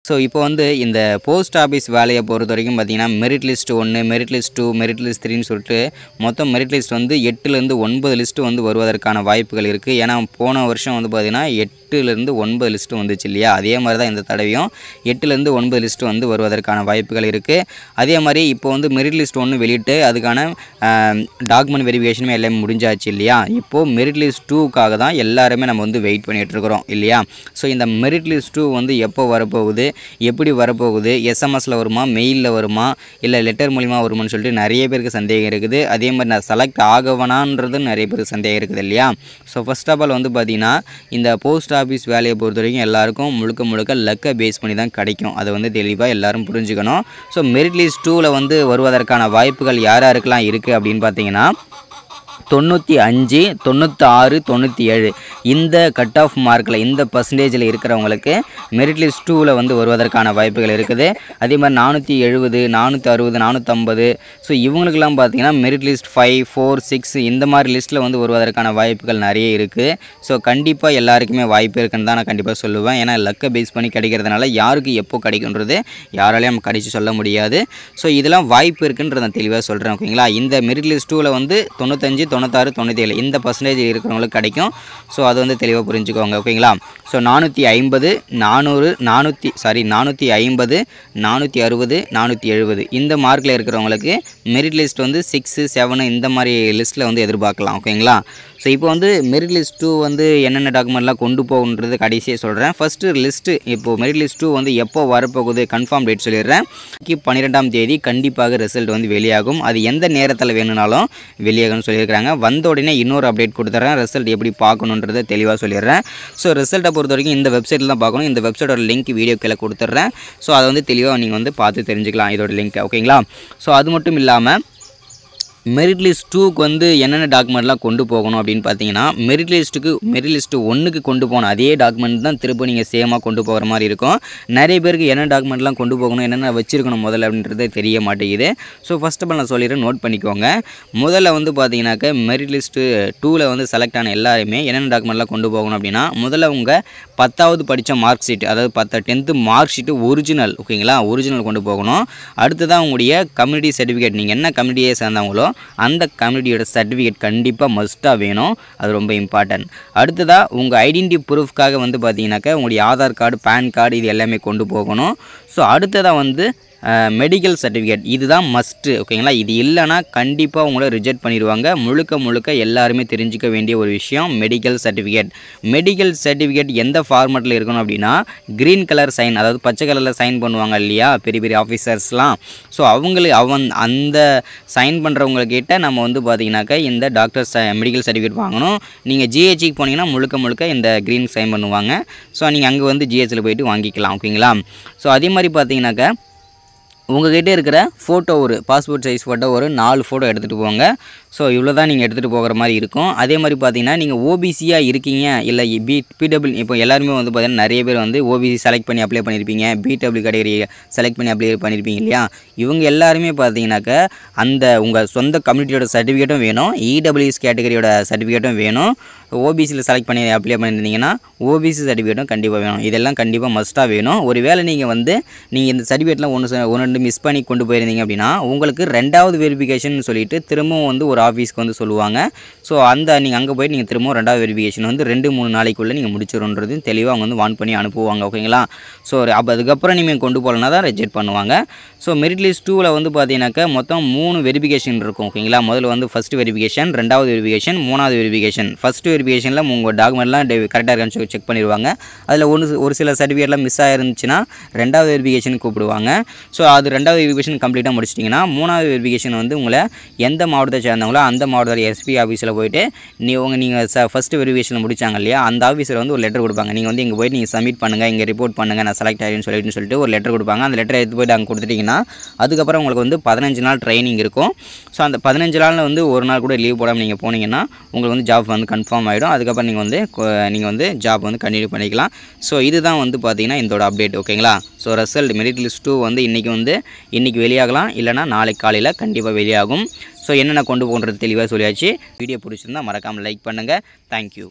So இப்போ வந்து இந்த போஸ்ட் ஆஃபீஸ் வேலையை பொறுத்த வரைக்கும் பார்த்தீங்கன்னா merit list 1, merit list 2, merit list 3ன்னு சொல்லிட்டு மொத்தம் மெரிட் லிஸ்ட் வந்து 8லேருந்து 9 லிஸ்ட்டு வந்து வருவதற்கான வாய்ப்புகள் இருக்குது. ஏன்னா போன வருஷம் வந்து பார்த்திங்கன்னா 8லேருந்து 9 லிஸ்ட்டு வந்துச்சு இல்லையா, அதே மாதிரி தான் இந்த தடவையும் 8லேருந்து 9 லிஸ்ட்டு வந்து வருவதற்கான வாய்ப்புகள் இருக்குது. அதே மாதிரி இப்போ வந்து மெரிட் லிஸ்ட் 1 வெளியிட்டு அதுக்கான டாக்குமெண்ட் வெரிஃபிகேஷனுமே எல்லாமே முடிஞ்சாச்சு இல்லையா. இப்போது மெரிட் லிஸ்ட் 2க்காக தான் எல்லாருமே நம்ம வந்து வெயிட் பண்ணிகிட்ருக்குறோம் இல்லையா. ஸோ இந்த மெரிட் லிஸ்ட் 2 வந்து எப்போ வரப்போகுது, எப்படி வரப்போகுது, எஸ்எம்எஸில் வருமா, மெயிலில் வருமா, இல்லை லெட்டர் மூலிமா வருமானு சொல்லிட்டு நிறைய பேருக்கு சந்தேகம் இருக்குது. அதே மாதிரி நான் செலக்ட் ஆகவனான்றது நிறைய பேருக்கு சந்தேகம் இருக்குது இல்லையா. ஸோ ஃபர்ஸ்ட் ஆஃப் ஆல் வந்து பார்த்திங்கன்னா இந்த போஸ்ட் ஆஃபீஸ் வேலையை பொறுத்த வரைக்கும் எல்லாருக்கும் முழுக்க லக்கை பேஸ் பண்ணி தான் கிடைக்கும். அதை வந்து தெளிவாக எல்லோரும் புரிஞ்சுக்கணும். ஸோ மெரிட் லிஸ்ட் 2ல் வந்து வருவதற்கான வாய்ப்புகள் யாருக்கெல்லாம் இருக்குது அப்படின்னு பார்த்தீங்கன்னா 95, 96, 97 இந்த கட் ஆஃப் மார்க்கில் இந்த பர்சன்டேஜில் இருக்கிறவங்களுக்கு மெரிட் லிஸ்ட் 2ல் வந்து வருவதற்கான வாய்ப்புகள் இருக்குது. அதே மாதிரி 470, 460, 450 ஸோ இவங்களுக்கெல்லாம் பார்த்தீங்கன்னா மெரிட் லிஸ்ட் 5, 4, 6 இந்த மாதிரி லிஸ்ட்டில் வந்து வருவதற்கான வாய்ப்புகள் நிறைய இருக்குது. ஸோ கண்டிப்பாக எல்லாருக்குமே வாய்ப்பு இருக்குன்னு தான் நான் கண்டிப்பாக சொல்லுவேன். ஏன்னா லக்கை பேஸ் பண்ணி கிடைக்கிறதுனால யாருக்கு எப்போ கிடைக்குன்றது யாராலையும் நம்ம கடிச்சு சொல்ல முடியாது. ஸோ இதெல்லாம் வாய்ப்பு இருக்குன்றதை நான் தெளிவாக சொல்கிறேன் ஓகேங்களா. இந்த மெரிட் லிஸ்ட் 2ல் வந்து 95, 96, 97 இந்த பர்சன்டேஜ் இருக்கிறவங்களுக்கு கிடைக்கும். ஸோ அது வந்து தெளிவாக புரிஞ்சுக்கோங்க ஓகேங்களா. ஸோ 450, 450, 460, 470 இந்த மார்க்கில் இருக்கிறவங்களுக்கு மெரிட் லிஸ்ட் வந்து 6, 7 இந்த மாதிரி லிஸ்ட்டில் வந்து எதிர்பார்க்கலாம் ஓகேங்களா. ஸோ இப்போ வந்து மெரிட் லிஸ்ட் 2 வந்து என்னென்ன டாக்குமெண்ட்லாம் கொண்டு போகுன்றது கடைசியாக சொல்கிறேன். ஃபஸ்ட்டு லிஸ்ட்டு இப்போது மெரிட் லிஸ்ட் 2 வந்து எப்போ வரப்போகுது கன்ஃபார்ம் டேட் சொல்லிடுறேன். 12ஆம் தேதி கண்டிப்பாக ரிசல்ட் வந்து வெளியாகும். அது எந்த நேரத்தில் வேணும்னாலும் வெளியாகும்னு சொல்லியிருக்கிறாங்க. வந்த உடனே இன்னொரு அப்டேட் கொடுத்துட்றேன். ரிசல்ட் எப்படி பார்க்கணுன்றதை தெளிவாக சொல்லிடுறேன். ஸோ ரிசல்ட்டை பொறுத்த வரைக்கும் இந்த வெப்சைட்டில் தான் பார்க்கணும். இந்த வெப்சைட்டோட லிங்க் வீடியோ கீழே கொடுத்துட்றேன். ஸோ அதை வந்து தெளிவாக நீங்கள் வந்து பார்த்து தெரிஞ்சுக்கலாம் இதோட லிங்க் ஓகேங்களா. ஸோ அது மட்டும் இல்லாமல் மெரிட் லிஸ்ட் 2க்கு வந்து என்னென்ன டாக்குமெண்ட்லாம் கொண்டு போகணும் அப்படின்னு பார்த்தீங்கன்னா மெரிட் லிஸ்ட் 1க்கு கொண்டு போகணும் அதே டாக்குமெண்ட் தான் திரும்ப நீங்கள் சேமாக கொண்டு போகிற மாதிரி இருக்கும். நிறைய பேருக்கு என்ன டாக்குமெண்ட்லாம் கொண்டு போகணும், என்னென்ன வச்சுருக்கணும் முதல்ல அப்படின்றது தெரிய மாட்டேங்குது. ஸோ ஃபஸ்ட் ஆஃப் ஆல் நான் சொல்லிடுறேன், நோட் பண்ணிக்கோங்க. முதல்ல வந்து பார்த்தீங்கன்னாக்க மெரிட் லிஸ்ட்டு 2ல் வந்து செலக்ட் ஆன எல்லாருமே என்னென்ன டாக்குமெண்ட்லாம் கொண்டு போகணும் அப்படின்னா முதல்ல உங்கள் 10வது படித்த மார்க் ஷீட், அதாவது 10th மார்க் ஷீட்டு ஒரிஜினல் ஓகேங்களா, ஒரிஜினல் கொண்டு போகணும். அடுத்ததான் உங்களுடைய கம்யூனிட்டி சர்டிஃபிகேட், நீங்கள் என்ன கம்யூனிட்டியை சேர்ந்தவங்களோ அந்த கம்யூனிட்டியோட சர்டிஃபிகேட் கண்டிப்பாக மஸ்ட்டாக வேணும். அது ரொம்ப இம்பார்ட்டன்ட். அடுத்ததாக உங்கள் ஐடென்டிட்டி ப்ரூஃப்காக வந்து பார்த்தீங்கன்னாக்கா உங்களுடைய ஆதார் கார்டு, பேன் கார்டு இது எல்லாமே கொண்டு போகணும். ஸோ அடுத்ததாக வந்து மெடிக்கல் சர்டிஃபிகேட் இதுதான் மஸ்ட்டு ஓகேங்களா. இது இல்லைனா கண்டிப்பாக உங்களை ரிஜெக்ட் பண்ணிடுவாங்க. முழுக்க எல்லாருமே தெரிஞ்சிக்க வேண்டிய ஒரு விஷயம் மெடிக்கல் சர்டிஃபிகேட். மெடிக்கல் சர்டிஃபிகேட் எந்த ஃபார்மேட்டில் இருக்கணும் அப்படின்னா க்ரீன் கலர் சைன், அதாவது பச்சை கலரில் சைன் பண்ணுவாங்க இல்லையா பெரிய ஆஃபீஸர்ஸ்லாம். ஸோ அந்த சைன் பண்ணுறவங்கக்கிட்ட நம்ம வந்து பார்த்திங்கனாக்கா இந்த டாக்டர் மெடிக்கல் சர்டிஃபிகேட் வாங்கணும். நீங்கள் ஜிஹெச்சுக்கு போனீங்கன்னா முழுக்க இந்த க்ரீன் சைன் பண்ணுவாங்க. ஸோ நீங்கள் அங்கே வந்து ஜிஹெச்சில் போய்ட்டு வாங்கிக்கலாம் ஓகேங்களா. ஸோ அதே மாதிரி பார்த்தீங்கன்னாக்கா உங்கள்கிட்ட இருக்கிற ஃபோட்டோ ஒரு பாஸ்போர்ட் சைஸ் ஃபோட்டோ ஒரு 4 ஃபோட்டோ எடுத்துகிட்டு போங்க. ஸோ இவ்வளோ தான் நீங்கள் எடுத்துகிட்டு போகிற மாதிரி இருக்கும். அதே மாதிரி பார்த்தீங்கன்னா நீங்கள் ஓபிசியாக இருக்கீங்க இல்லை பிடபிள்யூ இப்போ எல்லாருமே வந்து பார்த்தீங்கன்னா நிறைய பேர் வந்து ஓபிசி செலக்ட் பண்ணி அப்ளை பண்ணியிருப்பீங்க, பிடபிள்யூ கேட்டகரி செலக்ட் பண்ணி அப்ளை பண்ணியிருப்பீங்க இல்லையா. இவங்க எல்லாருமே பார்த்தீங்கன்னாக்கா அந்த உங்கள் சொந்த கம்யூனிட்டியோட சர்டிஃபிகேட்டும் வேணும், இடபிள்யூஎஸ் கேட்டகரியோட சர்டிஃபிகேட்டும் வேணும். ஓபிசியில் செலக்ட் பண்ணி அப்ளை பண்ணியிருந்தீங்கன்னா ஓபிசி சர்டிஃபிகேட்டும் கண்டிப்பாக வேணும். இதெல்லாம் கண்டிப்பாக மஸ்ட்டாக வேணும். ஒரு வேளை நீங்கள் இந்த சர்டிஃபிகேட்லாம் ஒன்று மிஸ் பண்ணி கொண்டு போயிருந்தீங்க அப்படின்னா உங்களுக்கு 2வது வெரிஃபிகேஷன் சொல்லிட்டு திரும்பவும் வந்து ஒரு ஆஃபீஸ்க்கு வந்து சொல்லுவாங்க. ஸோ நீங்கள் அங்கே போய்ட்டு நீங்கள் திரும்பவும் 2வது வெரிஃபிகேஷன் வந்து 2-3 நாளைக்குள்ளே நீங்கள் முடிச்சிடணுன்றது தெளிவாக அவங்க வந்து வார்ன் பண்ணி அனுப்புவாங்க ஓகேங்களா. ஸோ அதுக்கப்புறம் நீங்கள் கொண்டு போகலன்னா தான் ரிஜெக்ட் பண்ணுவாங்க. ஸோ மெரிட் லிஸ்ட் 2ல் வந்து பார்த்தீங்கன்னாக்கா மொத்தம் 3 வெரிஃபிகேஷன் இருக்கும் ஓகேங்களா. முதல்ல வந்து ஃபஸ்ட்டு வெரிஃபிகேஷன், 2வது வெரிஃபிகேஷன், 3வது வெரிஃபிகேஷன். ஃபஸ்ட்டு வெரிஃபிகேஷனில் உங்கள் டாக்குமெண்ட்லாம் கரெக்டாக இருக்கான்னு செக் பண்ணிடுவாங்க. அதில் ஒரு சில சர்டிஃபிகேட்லாம் மிஸ் ஆகிருந்துச்சுன்னா 2வது வெரிஃபிகேஷன் கூப்பிடுவாங்க. ஸோ அது 2வது வெரிஃபிகேஷன் கம்ப்ளீட்டாக முடிச்சிட்டிங்கன்னா 3வது வெரிஃபிகேஷன் வந்து உங்களை எந்த மாவட்டத்தை சேர்ந்தவங்களோ அந்த மாவட்டத்தில் எஸ்பி ஆஃபீஸில் போய்ட்டு நீங்கள் ஃபஸ்ட்டு வெரிஃபிகேஷன் முடிச்சாங்க இல்லையா அந்த ஆஃபீஸில் வந்து ஒரு லெட்டர் கொடுப்பாங்க. நீங்கள் வந்து இங்கே போய்ட்டு நீங்கள் சப்மிட் பண்ணுங்கள், இங்கே ரிப்போர்ட் பண்ணுங்கள், நான் செலக்ட் ஆகிடுன்னு சொல்லிட்டு ஒரு லெட்டர் கொடுப்பாங்க. அந்த லெட்டரை எடுத்து போய்ட்டு அங்கே கொடுத்துட்டிங்கன்னா அதுக்கப்புறம் உங்களுக்கு வந்து 15 நாள் ட்ரைனிங் இருக்கும். ஸோ அந்த 15 நாளில் வந்து ஒரு நாள் கூட லீவ் போடாமல் நீங்கள் போனீங்கன்னா உங்களுக்கு வந்து ஜாப் வந்து கன்ஃபார்ம் ஆகிடும். அதுக்கப்புறம் நீங்கள் வந்து ஜாப் வந்து கண்டினியூ பண்ணிக்கலாம். ஸோ இதுதான் வந்து பார்த்தீங்கன்னா இதோட அப்டேட் ஓகேங்களா. ஸோ ரிசல்ட் மெரிட் லிஸ்ட் 2 வந்து இன்றைக்கி வெளியாகலாம், இல்லைனா நாளைக்கு காலையில் கண்டிப்பாக வெளியாகும். ஸோ என்னென்ன கொண்டு போகிறது தெளிவாக சொல்லியாச்சு. வீடியோ பிடிச்சிருந்தால் மறக்காமல் லைக் பண்ணுங்கள். தேங்க்யூ.